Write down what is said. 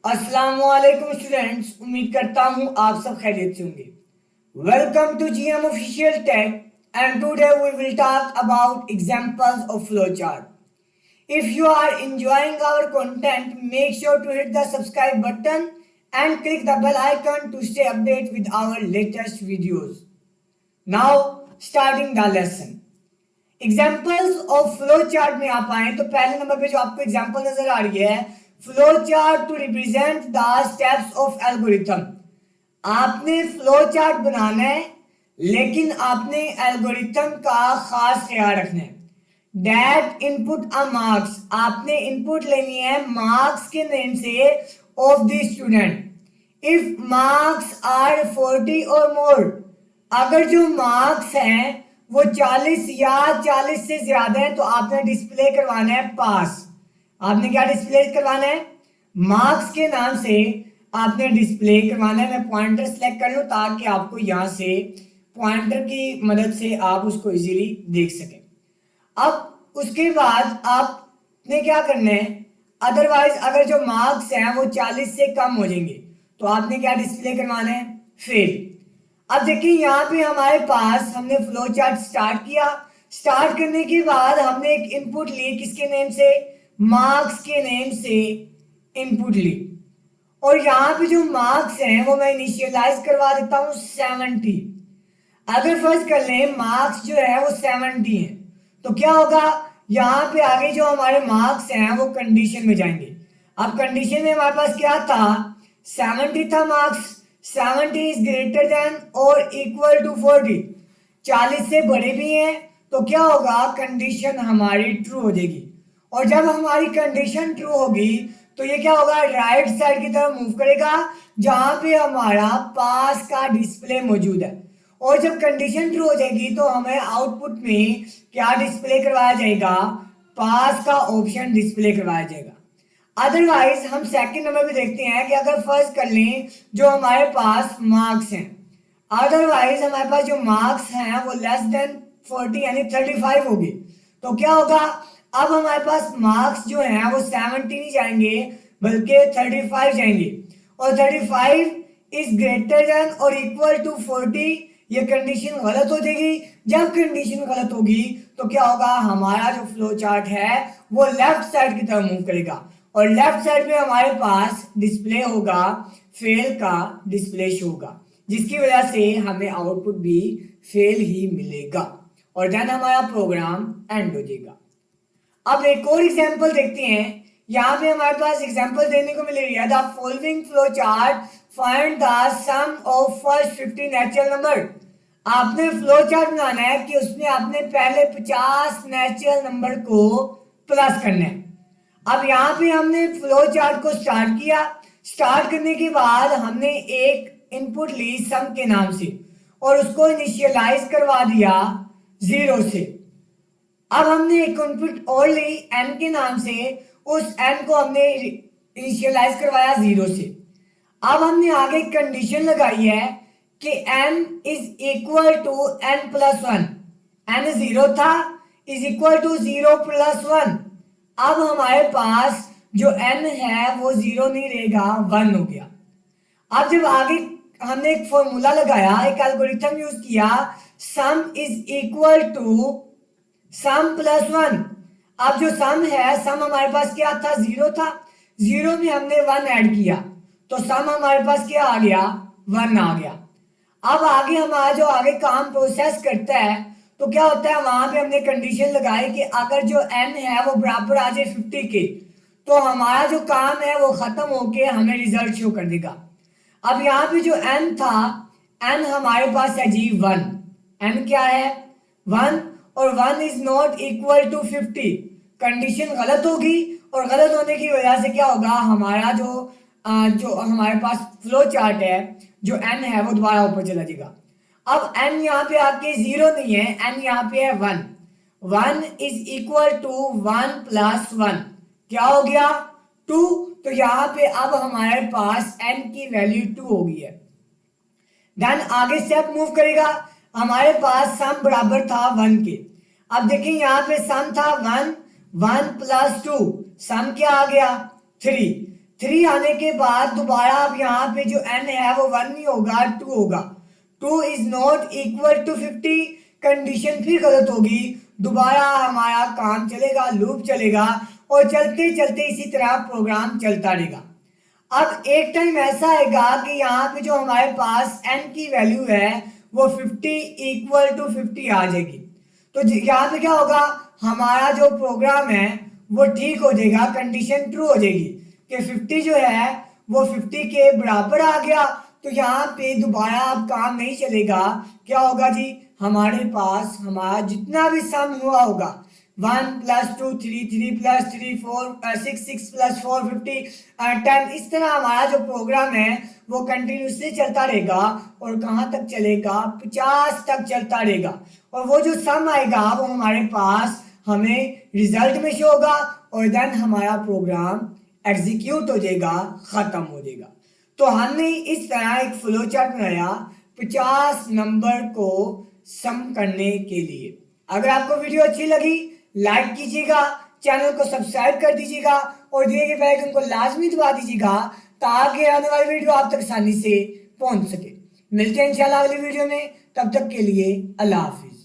अस्सलामुअलैकुम स्टूडेंट्स, उम्मीद करता हूँ आप सब खैरियत से होंगे। Welcome to GM official tech and today we will talk about examples of flow chart. If you are enjoying our content, make sure to hit the subscribe button and click the bell icon to stay updated with our latest videos. Now starting the lesson. Examples of flow chart में आप आए तो पहले number पे जो आपको example नजर आ रही है, flow chart to represent the steps of algorithm. आपने फ्लो चार्ट बनाना है लेकिन आपने एल्गोरिथम का खास ख्याल रखना है। डेट इनपुट अ मार्क्स, आपने इनपुट लेनी है मार्क्स के नेम से of the student. If marks are 40 और मोर, अगर जो मार्क्स हैं वो 40 या 40 से ज्यादा है तो आपने डिस्प्ले करवाना है पास। आपने क्या डिस्प्ले करवाना है? मार्क्स के नाम से आपने डिस्प्ले करवाना है। मैं पॉइंटर सेलेक्ट कर लूं ताकि आपको यहां से पॉइंटर की मदद से आप उसको इजीली देख सकें। अब उसके बाद आपने क्या करना है, अदरवाइज अगर जो मार्क्स हैं वो 40 से कम हो जाएंगे तो आपने क्या डिस्प्ले करवाना है? फेल। अब देखिए यहाँ पे हमारे पास हमने फ्लो चार्ट स्टार्ट किया। स्टार्ट करने के बाद हमने एक इनपुट ली, किसके नेम से? मार्क्स के नेम से इनपुट ली। और यहाँ पे जो मार्क्स हैं वो मैं इनिशियलाइज करवा देता हूँ 70। अगर फर्स्ट कर लें मार्क्स जो है वो 70 है तो क्या होगा, यहाँ पे आगे जो हमारे मार्क्स हैं वो कंडीशन में जाएंगे। अब कंडीशन में हमारे पास क्या था? 70 था मार्क्स। 70 इज ग्रेटर देन और इक्वल टू 40, 40 से बड़े भी हैं तो क्या होगा, कंडीशन हमारी ट्रू हो जाएगी। और जब हमारी कंडीशन ट्रू होगी तो ये क्या होगा, राइट साइड की तरफ मूव करेगा जहां पे हमारा पास का डिस्प्ले मौजूद है। और जब कंडीशन ट्रू हो जाएगी तो हमें आउटपुट में क्या डिस्प्ले करवाया जाएगा? पास का ऑप्शन डिस्प्ले करवाया जाएगा। अदरवाइज हम सेकंड नंबर पे देखते हैं कि अगर फर्स्ट कर लें जो हमारे पास मार्क्स हैं, अदरवाइज हमारे पास जो मार्क्स हैं वो लेस देन 40 यानी 35 होगी तो क्या होगा, अब हमारे पास मार्क्स जो हैं वो 70 नहीं जाएंगे बल्कि 35 जाएंगे। और 35 इज ग्रेटर देन और इक्वल टू 40, ये कंडीशन गलत हो जाएगी। जब कंडीशन गलत होगी तो क्या होगा, हमारा जो फ्लो चार्ट है वो लेफ्ट साइड की तरफ मूव करेगा और लेफ्ट साइड में हमारे पास डिस्प्ले होगा, फेल का डिस्प्ले शो होगा, जिसकी वजह से हमें आउटपुट भी फेल ही मिलेगा और देन हमारा प्रोग्राम एंड हो जाएगा। अब एक और एग्जांपल देखते हैं। यहाँ पे हमारे पास एग्जांपल देने को मिल रही है, the following flow chart find the sum of first 50 natural number. आपने फ्लो चार्ट बनाना है कि उसमें आपने पहले 50 नेचुरल नंबर को प्लस करना है। अब यहाँ पे हमने फ्लो चार्ट को स्टार्ट किया। स्टार्ट करने के बाद हमने एक इनपुट ली सम के नाम से और उसको इनिशियलाइज करवा दिया 0 से। अब हमने एक इनपुट और ली n के नाम से, उस n को हमने इनिशियलाइज करवाया 0 से। अब हमने आगे कंडीशन लगाई है कि n is equal to n plus 1। n 0 था इज इक्वल टू 0 प्लस 1। अब हमारे पास जो n है वो 0 नहीं रहेगा, 1 हो गया। अब जब आगे हमने एक फॉर्मूला लगाया, एक एल्गोरिथम यूज किया, sum is equal to sum plus 1। अब जो सम है, सम हमारे पास क्या था? 0 था। 0 में हमने 1 ऐड किया तो सम हमारे पास क्या आ गया? 1 आ गया। अब आगे हमारा जो आगे काम प्रोसेस करता है तो क्या होता है, वहां पे हमने कंडीशन लगाई कि अगर जो n है वो बराबर आ जाए 50 के तो हमारा जो काम है वो खत्म होके हमें रिजल्ट शो कर देगा। अब यहाँ पे जो n था, n हमारे पास है जी 1। n क्या है? 1। और 1 is not equal to 50, condition गलत होगी और गलत होने की वजह से क्या होगा, हमारा जो हमारे पास फ्लो चार्ट है, जो n है वो दोबारा ऊपर चला जाएगा। अब n यहाँ पे आके 0 नहीं है, n यहाँ पे है 1। 1 इज इक्वल टू 1 प्लस 1, क्या हो गया? 2। तो यहाँ पे अब हमारे पास n की वैल्यू 2 हो गई है। देन आगे स्टेप मूव करेगा, हमारे पास सम बराबर था 1 के। अब देखिए यहाँ पे सम था 1, 1 प्लस 2, सम क्या आ गया? 3। 3 आने के बाद दोबारा अब यहाँ पे जो n है वो 1 नहीं होगा, 2 होगा। 2 is not equal to 50, condition फिर गलत होगी, दोबारा हमारा काम चलेगा, लूप चलेगा और चलते चलते इसी तरह प्रोग्राम चलता रहेगा। अब एक टाइम ऐसा आएगा कि यहाँ पे जो हमारे पास n की वैल्यू है वो 50 इक्वल टू 50 आ जाएगी। तो यहाँ पे क्या होगा, हमारा जो प्रोग्राम है वो ठीक हो जाएगा, कंडीशन ट्रू हो जाएगी कि 50 जो है वो 50 के बराबर आ गया। तो यहाँ पे दोबारा अब काम नहीं चलेगा, क्या होगा जी, हमारे पास हमारा जितना भी सम हुआ होगा 1 + 2 3 3 + 3 4 6 6 + 4 50 10, इस तरह हमारा जो प्रोग्राम है वो कंटिन्यूसली चलता रहेगा और कहाँ तक चलेगा, 50 तक चलता रहेगा। और वो जो सम आएगा वो हमारे पास हमें रिजल्ट में शो होगा और देन हमारा प्रोग्राम एग्जीक्यूट हो जाएगा, खत्म हो जाएगा। तो हमने इस तरह एक फ्लो चार्ट बनाया 50 नंबर को सम करने के लिए। अगर आपको वीडियो अच्छी लगी लाइक कीजिएगा, चैनल को सब्सक्राइब कर दीजिएगा और दिए गए बेल आइकन को लाजमी दबा दीजिएगा ताकि आने वाली वीडियो आप तक आसानी से पहुंच सके। मिलते हैं इंशाल्लाह अगली वीडियो में, तब तक के लिए अल्लाह हाफिज।